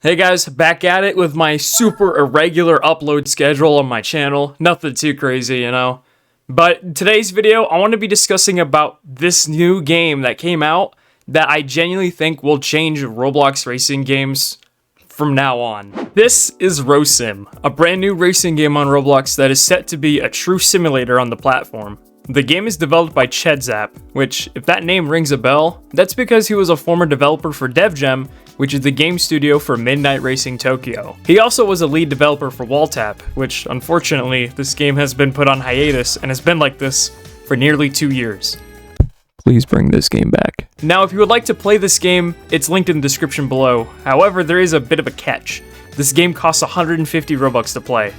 Hey guys, back at it with my super irregular upload schedule on my channel. Nothing too crazy, you know. But in today's video, I want to be discussing about this new game that came out that I genuinely think will change Roblox racing games from now on. This is RoSim, a brand new racing game on Roblox that is set to be a true simulator on the platform. The game is developed by Chedzap, which, if that name rings a bell, that's because he was a former developer for DevGem, which is the game studio for Midnight Racing Tokyo. He also was a lead developer for WallTap, which unfortunately, this game has been put on hiatus and has been like this for nearly 2 years. Please bring this game back. Now, if you would like to play this game, it's linked in the description below. However, there is a bit of a catch. This game costs 150 Robux to play.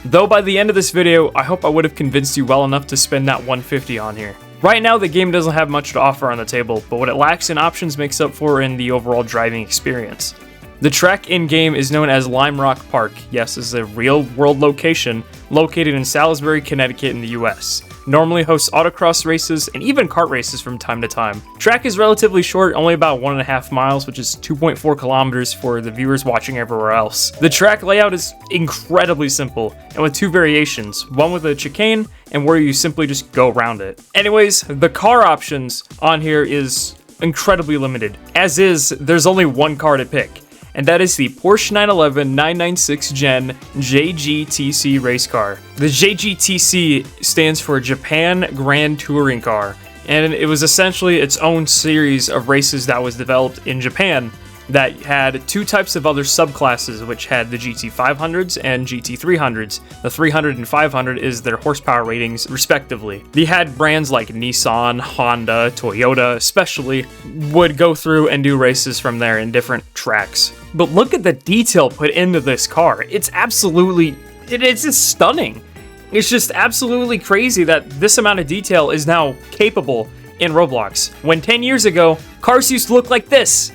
Though by the end of this video, I hope I would have convinced you well enough to spend that 150 on here. Right now, the game doesn't have much to offer on the table, but what it lacks in options makes up for in the overall driving experience. The track in-game is known as Lime Rock Park. Yes, this is a real-world location located in Salisbury, Connecticut in the US. Normally hosts autocross races and even kart races from time to time. Track is relatively short, only about 1.5 miles, which is 2.4 kilometers for the viewers watching everywhere else. The track layout is incredibly simple, and with two variations, one with a chicane and where you simply just go around it. Anyways, the car options on here is incredibly limited. As is, there's only one car to pick, and that is the Porsche 911 996 Gen JGTC race car. The JGTC stands for Japan Grand Touring Car, and it was essentially its own series of races that was developed in Japan that had two types of other subclasses, which had the GT500s and GT300s. The 300 and 500 is their horsepower ratings, respectively. They had brands like Nissan, Honda, Toyota especially, would go through and do races from there in different tracks. But look at the detail put into this car. It's absolutely, it's just stunning. It's just absolutely crazy that this amount of detail is now capable in Roblox. When 10 years ago, cars used to look like this.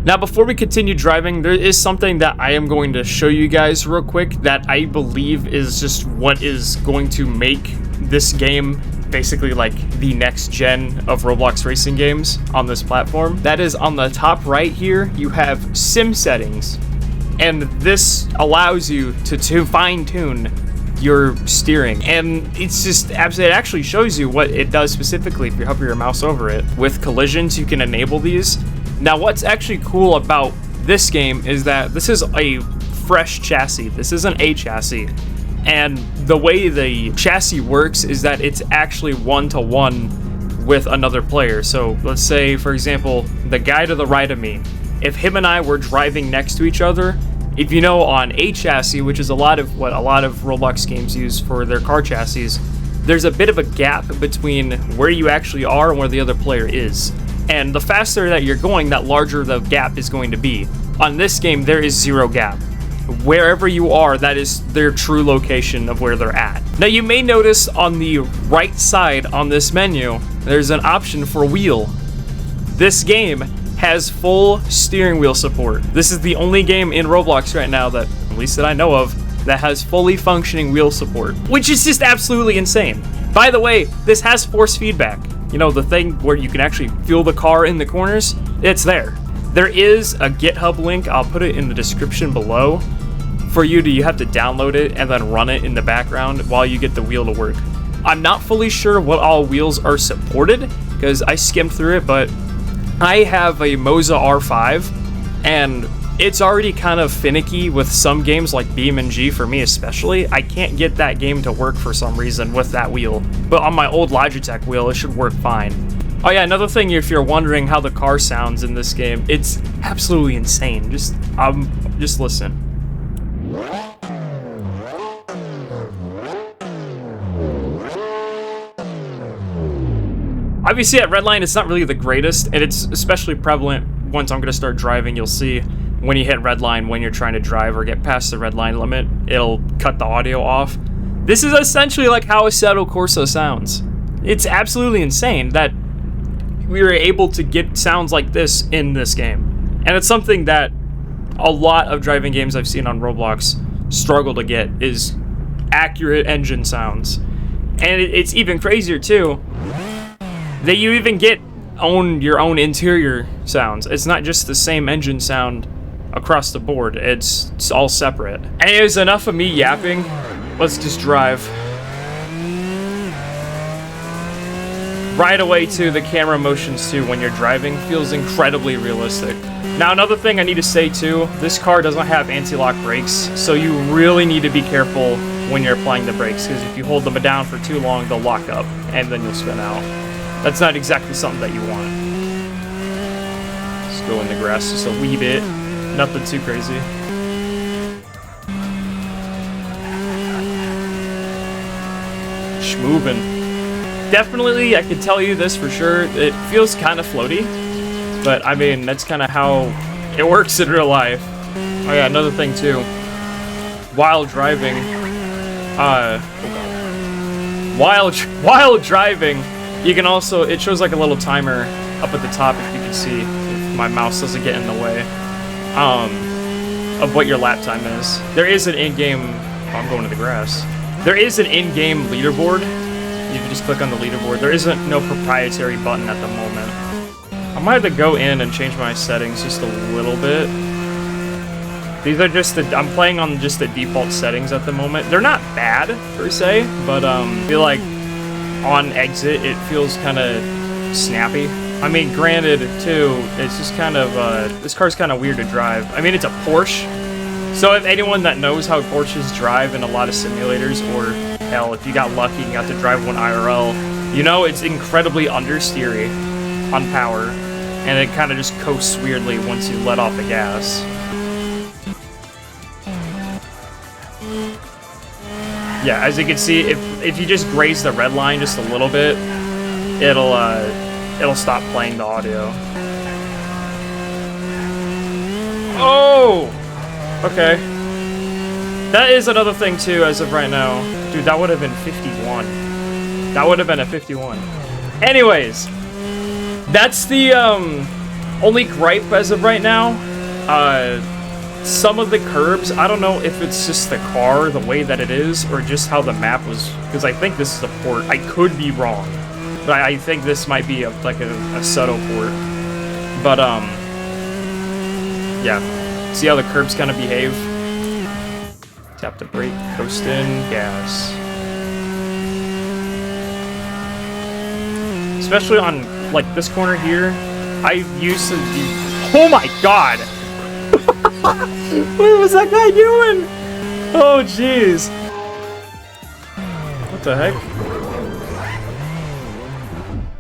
Now, before we continue driving, there is something that I am going to show you guys real quick that I believe is just what is going to make this game basically like the next gen of Roblox racing games on this platform. That is on the top right here, you have sim settings, and this allows you to fine-tune your steering, and it's just absolutely, it actually shows you what it does specifically if you hover your mouse over it. With collisions, you can enable these. Now, what's actually cool about this game is that this is a fresh chassis. This isn't a chassis. And the way the chassis works is that it's actually one-to-one with another player. So let's say, for example, the guy to the right of me, if him and I were driving next to each other, if you know on a chassis, which is a lot of Roblox games use for their car chassis, there's a bit of a gap between where you actually are and where the other player is. And the faster that you're going, that larger the gap is going to be. On this game, there is zero gap. Wherever you are, that is their true location of where they're at. Now, you may notice on the right side on this menu, there's an option for wheel. This game has full steering wheel support. This is the only game in Roblox right now that, at least that I know of, that has fully functioning wheel support, which is just absolutely insane. By the way, this has force feedback. You know, the thing where you can actually feel the car in the corners, it's there. There is a GitHub link, I'll put it in the description below, for you have to download it and then run it in the background while you get the wheel to work. I'm not fully sure what all wheels are supported, because I skimmed through it, but I have a Moza R5, and it's already kind of finicky with some games like BeamNG for me especially. I can't get that game to work for some reason with that wheel. But on my old Logitech wheel, it should work fine. Oh yeah, another thing, if you're wondering how the car sounds in this game, it's absolutely insane. Just listen. Obviously at Redline, it's not really the greatest, and it's especially prevalent once I'm gonna start driving. You'll see when you hit red line, when you're trying to drive or get past the red line limit, it'll cut the audio off. This is essentially like how Assetto Corsa sounds. It's absolutely insane that we were able to get sounds like this in this game. And it's something that a lot of driving games I've seen on Roblox struggle to get, is accurate engine sounds. And it's even crazier too, that you even get own your own interior sounds. It's not just the same engine sound across the board. It's all separate. Anyways, enough of me yapping. Let's just drive. Right away too, the camera motions too when you're driving feels incredibly realistic. Now another thing I need to say too, this car doesn't have anti-lock brakes, so you really need to be careful when you're applying the brakes, because if you hold them down for too long, they'll lock up and then you'll spin out. That's not exactly something that you want. Let's go in the grass just a wee bit. Nothing too crazy. Schmoovin'. Definitely, I can tell you this for sure, it feels kind of floaty, but I mean, that's kind of how it works in real life. Oh yeah, another thing too, while driving, while driving, you can also, it shows like a little timer up at the top, if you can see, if my mouse doesn't get in the way, of what your lap time is. There is an in-game, oh, I'm going to the grass. There is an in-game leaderboard. You can just click on the leaderboard. There isn't no proprietary button at the moment. I might have to go in and change my settings just a little bit. These are just the, I'm playing on just the default settings at the moment. They're not bad per se, but I feel like on exit it feels kind of snappy. I mean, granted too, it's just kind of this car's kind of weird to drive. I mean, it's a Porsche, so if anyone that knows how Porsches drive in a lot of simulators, or hell, if you got lucky and got to drive one IRL, you know it's incredibly understeery on power, and it kind of just coasts weirdly once you let off the gas. Yeah, as you can see, if you just graze the red line just a little bit, it'll stop playing the audio. Oh! Okay. That is another thing too, as of right now. Dude, that would have been 51. That would have been a 51. Anyways, that's the only gripe as of right now. Some of the curbs, I don't know if it's just the car, the way that it is, or just how the map was, because I think this is a port. I could be wrong, but I think this might be like a subtle port. But yeah. See how the curbs kind of behave? Tap the brake, coast in, gas. Especially on, like, this corner here, I used to do... Oh my god! What was that guy doing? Oh, jeez. What the heck?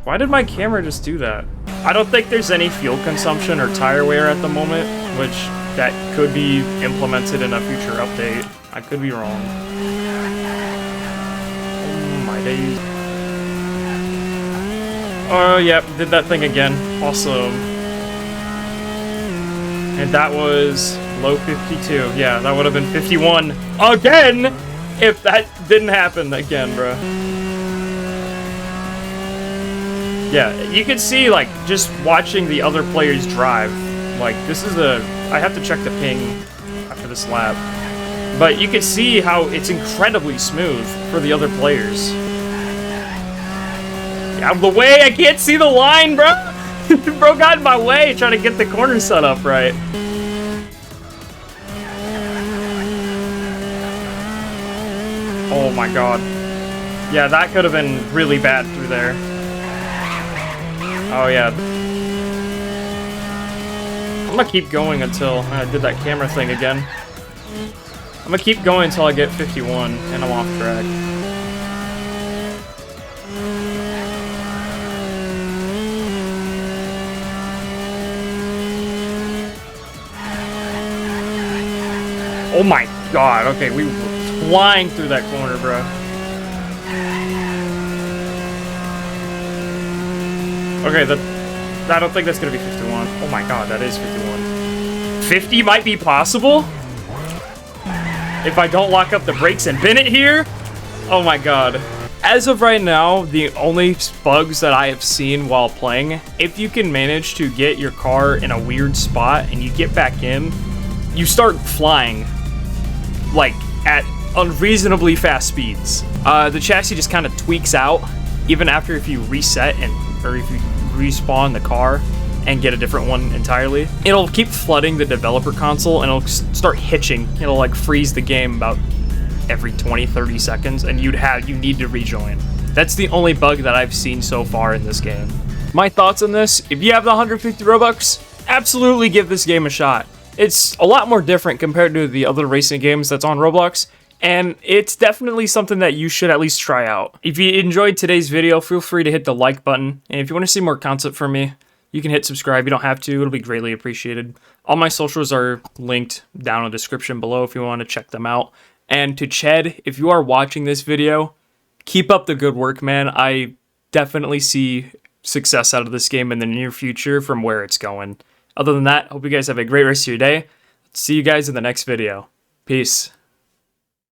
Why did my camera just do that? I don't think there's any fuel consumption or tire wear at the moment, which that could be implemented in a future update. I could be wrong. Oh my days. Oh, yep, did that thing again. Awesome. And that was low 52. Yeah, that would have been 51 again if that didn't happen again, bro. Yeah, you can see, like, just watching the other players drive. Like, this is I have to check the ping after this lap. But you can see how it's incredibly smooth for the other players. Get out of the way! I can't see the line, bro! Bro got in my way trying to get the corner set up right. Oh my god. Yeah, that could have been really bad through there. Oh yeah. I'm gonna keep going until I did that camera thing again. I'm gonna keep going until I get 51 and I'm off track. Oh my god, okay, we were flying through that corner, bro. Okay, I don't think that's gonna be 51. Oh my god, that is 51. 50 might be possible? If I don't lock up the brakes and bin it here? Oh my god. As of right now, the only bugs that I have seen while playing, if you can manage to get your car in a weird spot and you get back in, you start flying, like, at unreasonably fast speeds. The chassis just kind of tweaks out, even after if you reset or if you respawn the car and get a different one entirely. It'll keep flooding the developer console and it'll start hitching. It'll like freeze the game about every 20-30 seconds and you need to rejoin. That's the only bug that I've seen so far in this game. My thoughts on this: if you have the 150 Robux, absolutely give this game a shot. It's a lot more different compared to the other racing games that's on Roblox, and it's definitely something that you should at least try out. If you enjoyed today's video, feel free to hit the like button, and if you want to see more content from me, you can hit subscribe. You don't have to, it'll be greatly appreciated. All my socials are linked down in the description below if you want to check them out. And to Ched, if you are watching this video, keep up the good work, man. I definitely see success out of this game in the near future from where it's going. Other than that, hope you guys have a great rest of your day. See you guys in the next video. Peace.